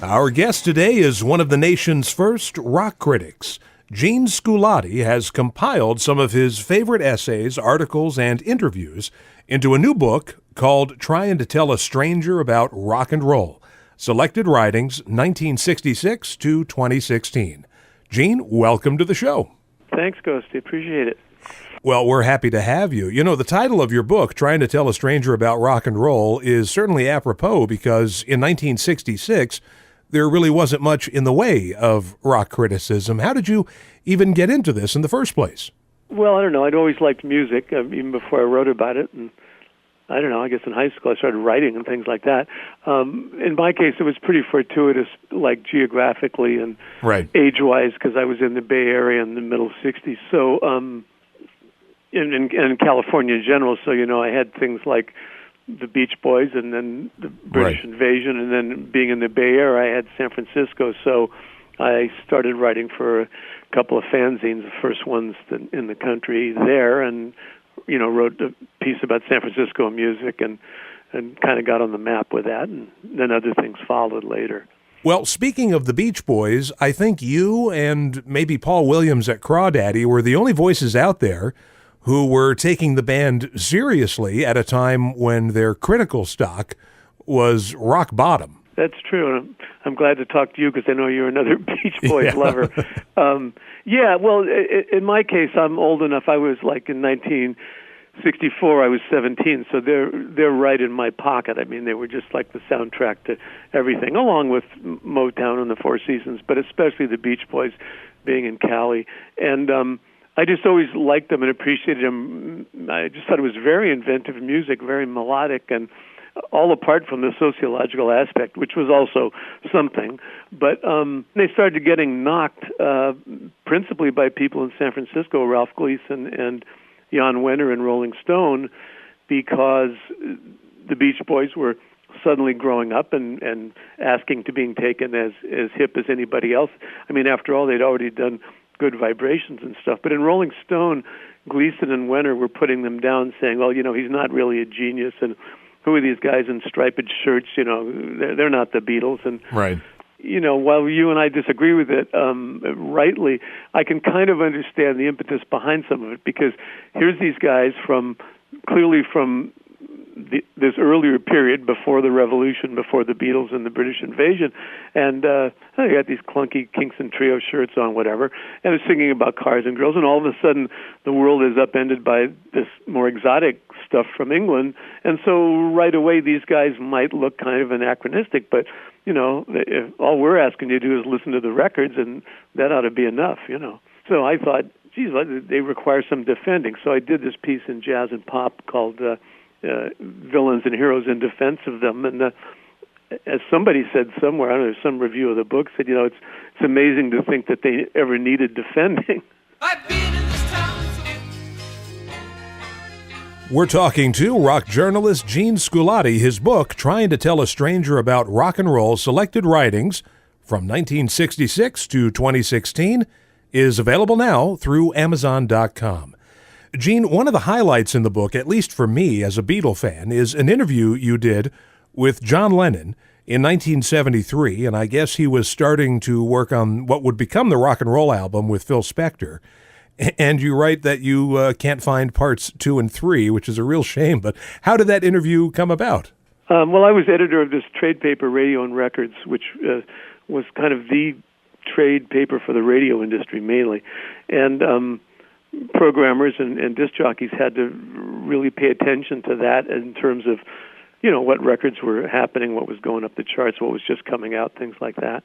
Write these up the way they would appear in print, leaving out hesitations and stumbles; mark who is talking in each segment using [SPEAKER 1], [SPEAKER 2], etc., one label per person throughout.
[SPEAKER 1] Our guest today is one of the nation's first rock critics. Gene Sculatti has compiled some of his favorite essays, articles, and interviews into a new book called Tryin to Tell a Stranger About Rock and Roll, Selected Writings 1966 to 2016. Gene, welcome to the show.
[SPEAKER 2] Thanks, Ghosty. Appreciate it.
[SPEAKER 1] Well, we're happy to have you. You know, the title of your book, Tryin to Tell a Stranger About Rock and Roll, is certainly apropos because in 1966, there really wasn't much in the way of rock criticism. How did you even get into this in the first place?
[SPEAKER 2] Well, I don't know. I'd always liked music, even before I wrote about it. And I don't know, I guess in high school I started writing and things like that. In my case, it was pretty fortuitous, like geographically and age-wise, because I was in the Bay Area in the middle 60s. So, in California in general, so, you know, I had things like the Beach Boys and then the British invasion, and then being in the Bay Area, I had San Francisco. So I started writing for a couple of fanzines, the first ones in the country there, and, you know, wrote a piece about San Francisco music and kind of got on the map with that, and then other things followed later.
[SPEAKER 1] Well, speaking of the Beach Boys, I think you and maybe Paul Williams at Crawdaddy were the only voices out there who were taking the band seriously at a time when their critical stock was rock bottom.
[SPEAKER 2] That's true, and I'm glad to talk to you because I know you're another Beach Boys lover. Well, in my case, I'm old enough. I was like in 1964, I was 17, so they're right in my pocket. I mean, they were just like the soundtrack to everything, along with Motown and the Four Seasons, but especially the Beach Boys being in Cali. And I just always liked them and appreciated them. I just thought it was very inventive music, very melodic, and all apart from the sociological aspect, which was also something. But they started getting knocked principally by people in San Francisco, Ralph Gleason and Jan Wenner and Rolling Stone, because the Beach Boys were suddenly growing up and asking to being taken as hip as anybody else. I mean, after all, they'd already done Good Vibrations and stuff. But in Rolling Stone, Gleason and Wenner were putting them down, saying, well, you know, he's not really a genius, and who are these guys in striped shirts? You know, they're not the Beatles. And, you know, while you and I disagree with it rightly, I can kind of understand the impetus behind some of it, because here's these guys clearly from this earlier period before the Revolution, before the Beatles and the British invasion, and they got these clunky Kingston Trio shirts on, whatever, and they're singing about cars and girls, and all of a sudden the world is upended by this more exotic stuff from England, and so right away these guys might look kind of anachronistic, but, you know, if all we're asking you to do is listen to the records, and that ought to be enough, you know. So I thought, geez, they require some defending, so I did this piece in Jazz and Pop called Villains and Heroes in Defense of Them, and as somebody said somewhere, I don't know, some review of the book said, you know, it's amazing to think that they ever needed defending.
[SPEAKER 1] We're talking to rock journalist Gene Sculatti. His book, Tryin to Tell a Stranger About Rock and Roll, Selected Writings from 1966 to 2016, is available now through Amazon.com. Gene, one of the highlights in the book, at least for me as a Beatle fan, is an interview you did with John Lennon in 1973, and I guess he was starting to work on what would become the rock and roll album with Phil Spector. And you write that you can't find parts 2 and 3, which is a real shame, but how did that interview come about?
[SPEAKER 2] Well, I was editor of this trade paper, Radio and Records, which was kind of the trade paper for the radio industry mainly, and programmers and disc jockeys had to really pay attention to that in terms of, you know, what records were happening, what was going up the charts, what was just coming out, things like that.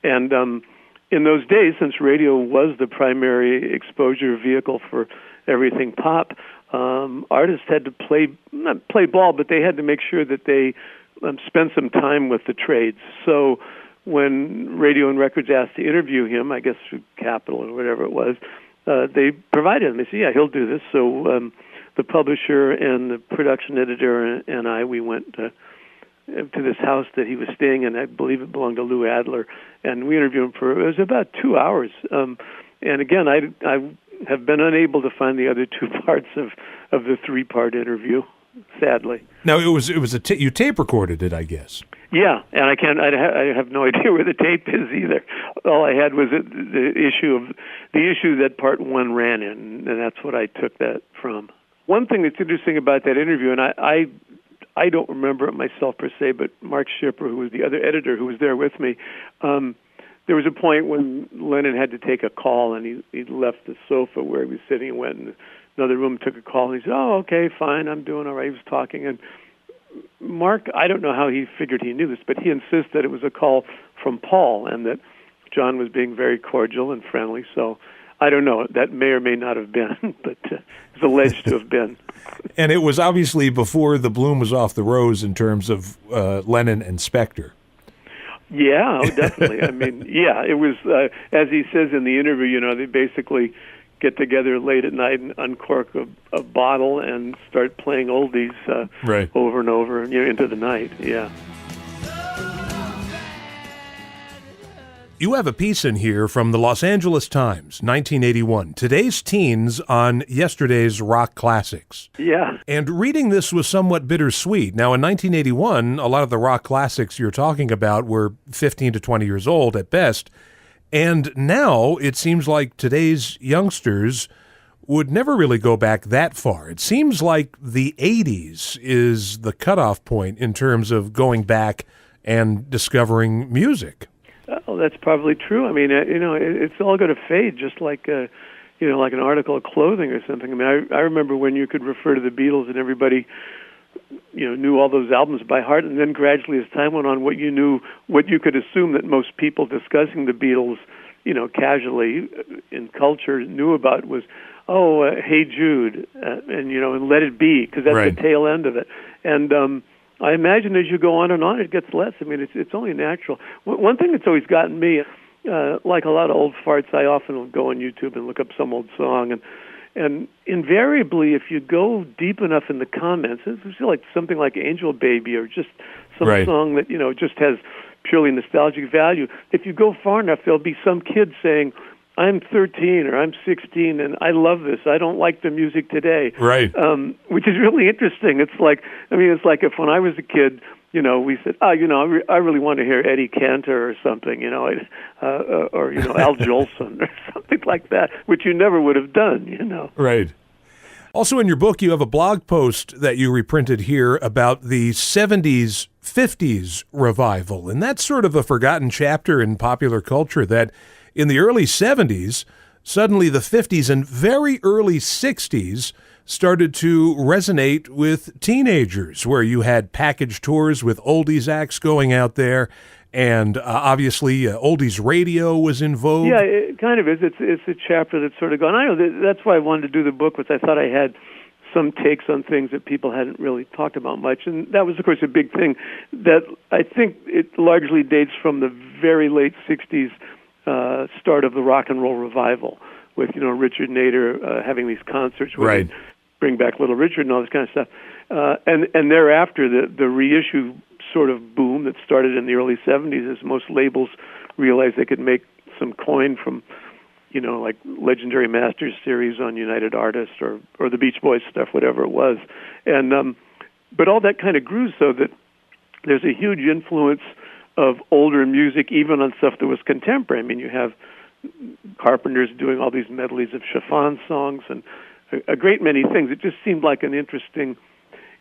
[SPEAKER 2] And in those days, since radio was the primary exposure vehicle for everything pop, artists had to not play ball, but they had to make sure that they spent some time with the trades. So when Radio and Records asked to interview him, I guess through Capitol or whatever it was, they provided him. They said, yeah, he'll do this. So the publisher and the production editor and I, we went to this house that he was staying in. I believe it belonged to Lou Adler. And we interviewed him it was about 2 hours. And again, I have been unable to find the other 2 parts of the 3-part interview, sadly.
[SPEAKER 1] Now, you tape recorded it, I guess.
[SPEAKER 2] Yeah, and I have no idea where the tape is either. All I had was the issue that part one ran in, and that's what I took that from. One thing that's interesting about that interview, and I don't remember it myself per se, but Mark Schipper, who was the other editor who was there with me, there was a point when Lennon had to take a call, and he left the sofa where he was sitting and went in another room, took a call, and he said, "Oh, okay, fine, I'm doing all right." He was talking, and Mark, I don't know how he figured he knew this, but he insists that it was a call from Paul and that John was being very cordial and friendly. So I don't know. That may or may not have been, but it's alleged to have been.
[SPEAKER 1] And it was obviously before the bloom was off the rose in terms of Lennon and Spector.
[SPEAKER 2] Yeah, definitely. I mean, yeah, it was, as he says in the interview, they basically get together late at night and uncork a bottle and start playing oldies
[SPEAKER 1] right.
[SPEAKER 2] over and over into the night. Yeah.
[SPEAKER 1] You have a piece in here from the Los Angeles Times, 1981, Today's Teens on Yesterday's Rock Classics.
[SPEAKER 2] Yeah.
[SPEAKER 1] And reading this was somewhat bittersweet. Now, in 1981, a lot of the rock classics you're talking about were 15 to 20 years old at best. And now it seems like today's youngsters would never really go back that far. It seems like the 80s is the cutoff point in terms of going back and discovering music.
[SPEAKER 2] Oh, that's probably true. I mean, it's all going to fade, just like, like an article of clothing or something. I mean, I remember when you could refer to the Beatles and everybody, knew all those albums by heart, and then gradually as time went on, what you could assume that most people discussing the Beatles, casually in culture knew about was, Hey Jude, and Let It Be, because that's
[SPEAKER 1] right.
[SPEAKER 2] the tail end of it. And I imagine as you go on, it gets less. I mean, it's only natural. One thing that's always gotten me, like a lot of old farts, I often will go on YouTube and look up some old song, and invariably, if you go deep enough in the comments, it's like something like Angel Baby or just some
[SPEAKER 1] right.
[SPEAKER 2] song that, just has purely nostalgic value. If you go far enough, there'll be some kid saying, I'm 13 or I'm 16 and I love this. I don't like the music today.
[SPEAKER 1] Right.
[SPEAKER 2] Which is really interesting. It's like if when I was a kid, we said, I really want to hear Eddie Cantor or something, or Al Jolson or something like that, which you never would have done,
[SPEAKER 1] Right. Also in your book, you have a blog post that you reprinted here about the 70s, 50s revival. And that's sort of a forgotten chapter in popular culture that in the early 70s, suddenly the 50s and very early 60s started to resonate with teenagers, where you had package tours with oldies acts going out there, and obviously oldies radio was in vogue.
[SPEAKER 2] Yeah, it kind of is. It's a chapter that's sort of gone. I know that's why I wanted to do the book, was I thought I had some takes on things that people hadn't really talked about much, and that was, of course, a big thing that I think it largely dates from the very late 60s start of the rock and roll revival, with Richard Nader having these concerts where
[SPEAKER 1] right.
[SPEAKER 2] they bring back Little Richard and all this kind of stuff, and thereafter the reissue sort of boom that started in the early 70s as most labels realized they could make some coin from like Legendary Masters series on United Artists or the Beach Boys stuff, whatever it was, and but all that kind of grew so that there's a huge influence of older music, even on stuff that was contemporary. I mean, you have Carpenters doing all these medleys of chiffon songs and a great many things. It just seemed like an interesting.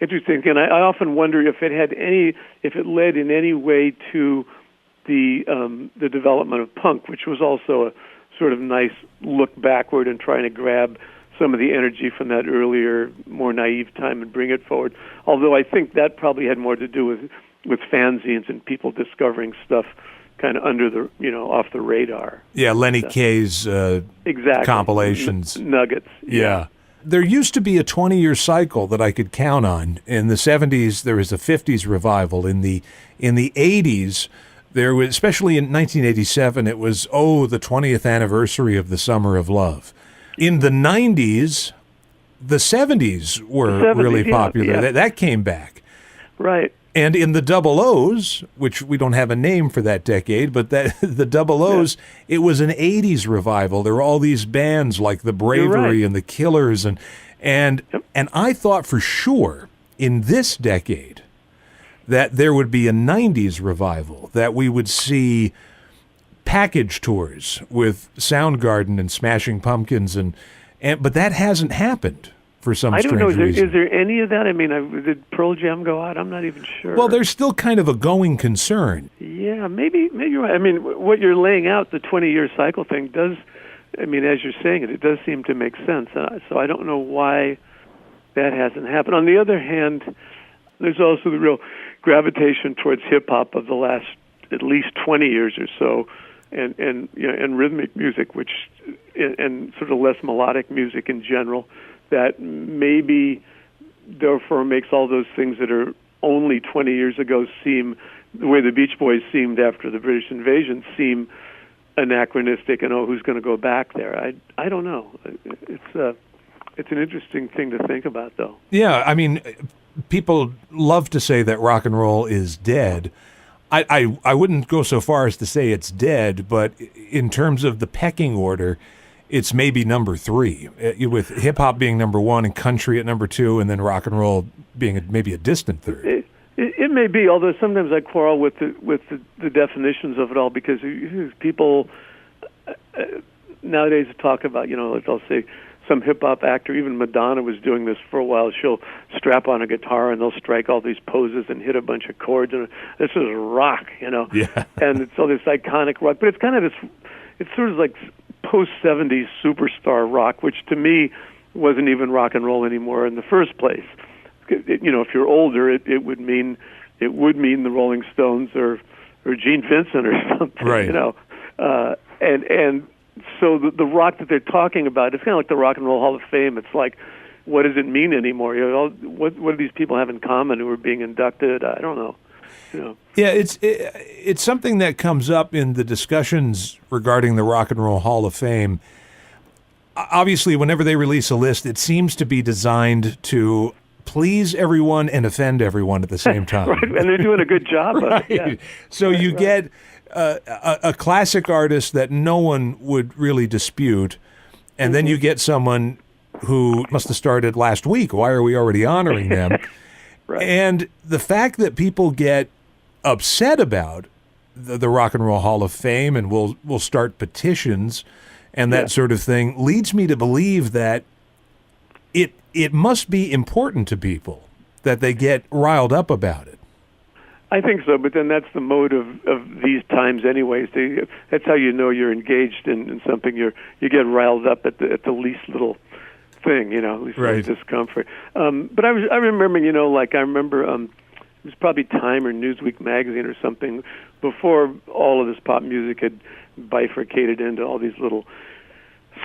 [SPEAKER 2] And I often wonder if it led in any way to the development of punk, which was also a sort of nice look backward and trying to grab some of the energy from that earlier, more naive time and bring it forward. Although I think that probably had more to do with fanzines and people discovering stuff kind of under the, off the radar.
[SPEAKER 1] Yeah, Lenny Kaye's
[SPEAKER 2] exactly.
[SPEAKER 1] compilations.
[SPEAKER 2] Nuggets.
[SPEAKER 1] Yeah. There used to be a 20-year cycle that I could count on. In the 70s, there was a 50s revival. In the 80s, there was, especially in 1987, it was, the 20th anniversary of the Summer of Love. In the 90s, the 70s were really popular.
[SPEAKER 2] Yeah.
[SPEAKER 1] That came back.
[SPEAKER 2] Right.
[SPEAKER 1] And in the Double O's, which we don't have a name for that decade, but the Double O's, it was an 80s revival. There were all these bands like the Bravery and the Killers, and I thought for sure in this decade that there would be a 90s revival, that we would see package tours with Soundgarden and Smashing Pumpkins, but that hasn't happened for some strange reason. I don't know.
[SPEAKER 2] Is there any of that? I mean, did Pearl Jam go out? I'm not even sure.
[SPEAKER 1] Well, there's still kind of a going concern.
[SPEAKER 2] Yeah, maybe you're right. I mean, what you're laying out, the 20-year cycle thing, does, I mean, as you're saying it does seem to make sense. So I don't know why that hasn't happened. On the other hand, there's also the real gravitation towards hip-hop of the last at least 20 years or so, and rhythmic music, which and sort of less melodic music in general, that maybe therefore makes all those things that are only 20 years ago seem, the way the Beach Boys seemed after the British invasion, seem anachronistic, and who's going to go back there? I don't know. It's an interesting thing to think about, though.
[SPEAKER 1] Yeah, I mean, people love to say that rock and roll is dead. I wouldn't go so far as to say it's dead, but in terms of the pecking order, it's maybe number 3, with hip-hop being number 1 and country at number 2, and then rock and roll being maybe a distant third.
[SPEAKER 2] It may be, although sometimes I quarrel with the definitions of it all, because people nowadays talk about, they'll say some hip-hop actor, even Madonna was doing this for a while. She'll strap on a guitar and they'll strike all these poses and hit a bunch of chords, and this is rock,
[SPEAKER 1] Yeah.
[SPEAKER 2] And it's all this iconic rock. But it's kind of this, it's sort of like post-70s superstar rock, which to me wasn't even rock and roll anymore in the first place. If you're older, it would mean the Rolling Stones or Gene Vincent or something,
[SPEAKER 1] right.
[SPEAKER 2] And so the rock that they're talking about, it's kind of like the Rock and Roll Hall of Fame. It's like, what does it mean anymore? What do these people have in common who are being inducted? I don't know.
[SPEAKER 1] Yeah, it's something that comes up in the discussions regarding the Rock and Roll Hall of Fame. Obviously, whenever they release a list, it seems to be designed to please everyone and offend everyone at the same time.
[SPEAKER 2] Right, and they're doing a good job of it. Yeah.
[SPEAKER 1] So you get a classic artist that no one would really dispute, and then you get someone who must have started last week. Why are we already honoring them?
[SPEAKER 2] Right.
[SPEAKER 1] And the fact that people get upset about the Rock and Roll Hall of Fame and will start petitions and that sort of thing leads me to believe that it must be important to people that they get riled up about it.
[SPEAKER 2] I think so, but then that's the mode of these times anyways. That's how you know you're engaged in something. You get riled up at the least little thing, at least
[SPEAKER 1] right.
[SPEAKER 2] discomfort. But I remember, it was probably Time or Newsweek magazine or something, before all of this pop music had bifurcated into all these little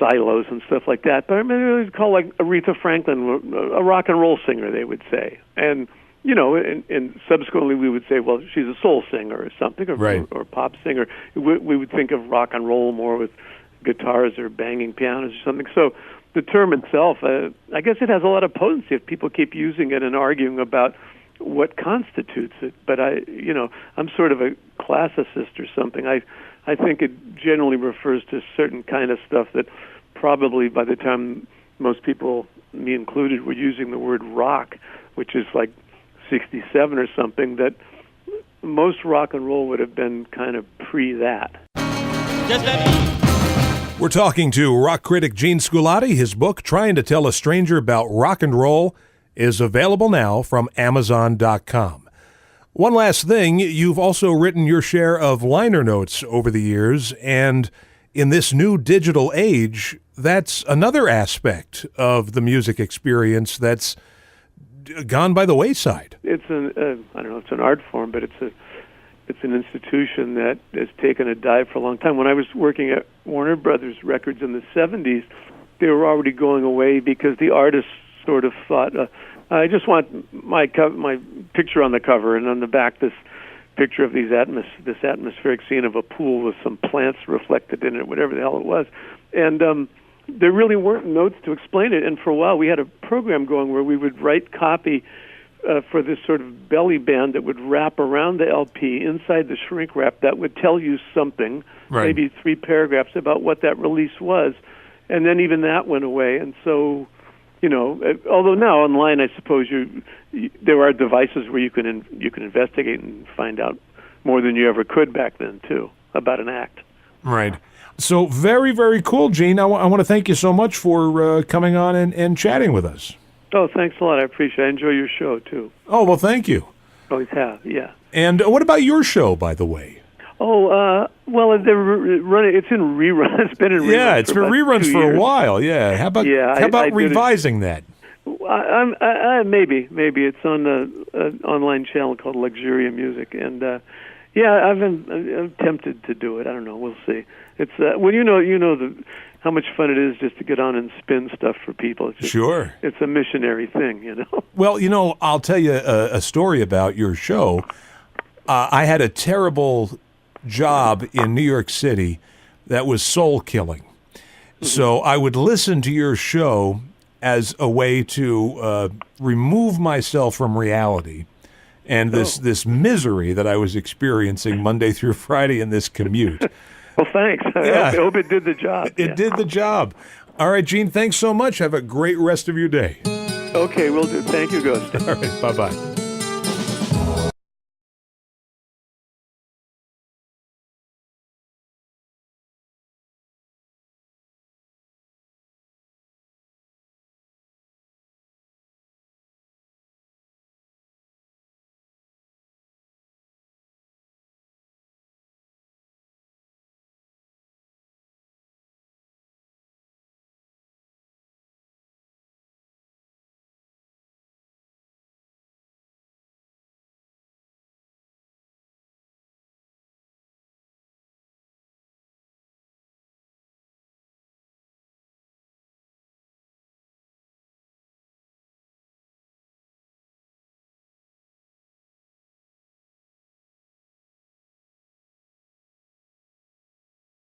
[SPEAKER 2] silos and stuff like that. But I remember it was called like Aretha Franklin, a rock and roll singer, they would say. And, and subsequently we would say, well, she's a soul singer or something, or pop singer. We would think of rock and roll more with guitars or banging pianos or something. So the term itself, I guess it has a lot of potency if people keep using it and arguing about what constitutes it. But I'm sort of a classicist or something. I think it generally refers to certain kind of stuff that probably by the time most people, me included, were using the word rock, which is like 67 or something, that most rock and roll would have been kind of pre that.
[SPEAKER 1] We're talking to rock critic Gene Sculatti. His book, Trying to Tell a Stranger About Rock and Roll, is available now from Amazon.com. One last thing, you've also written your share of liner notes over the years, and in this new digital age, that's another aspect of the music experience that's gone by the wayside.
[SPEAKER 2] It's it's an art form, but it's an institution that has taken a dive for a long time. When I was working at Warner Brothers Records in the 70s, they were already going away because the artists sort of thought, I just want my picture on the cover, and on the back this picture of this atmospheric scene of a pool with some plants reflected in it, whatever the hell it was. And there really weren't notes to explain it. And for a while we had a program going where we would write copy for this sort of belly band that would wrap around the LP inside the shrink wrap that would tell you something,
[SPEAKER 1] right.
[SPEAKER 2] Maybe 3 paragraphs about what that release was. And then even that went away. And so, although now online, I suppose there are devices where you can investigate and find out more than you ever could back then too about an act.
[SPEAKER 1] Right. So very, very cool, Gene. I want to thank you so much for coming on and chatting with us.
[SPEAKER 2] Oh, thanks a lot. I appreciate it. I enjoy your show too.
[SPEAKER 1] Oh, well, thank you.
[SPEAKER 2] Always have, yeah.
[SPEAKER 1] And what about your show, by the way?
[SPEAKER 2] Oh, well, they're running. It's in reruns. It's been in reruns.
[SPEAKER 1] Yeah, it's been reruns for a while. Yeah. How about revising that?
[SPEAKER 2] Maybe it's on the online channel called Luxuria Music, and I'm tempted to do it. I don't know. We'll see. It's how much fun it is just to get on and spin stuff for people. It's just,
[SPEAKER 1] sure.
[SPEAKER 2] It's a missionary thing,
[SPEAKER 1] Well, I'll tell you a story about your show. I had a terrible job in New York City that was soul killing. Mm-hmm. So I would listen to your show as a way to remove myself from reality and this misery that I was experiencing Monday through Friday in this commute.
[SPEAKER 2] Well, thanks. I hope it did the job.
[SPEAKER 1] It did the job. All right, Gene, thanks so much. Have a great rest of your day.
[SPEAKER 2] Okay, will do. Thank you, Ghosty.
[SPEAKER 1] All right, bye-bye.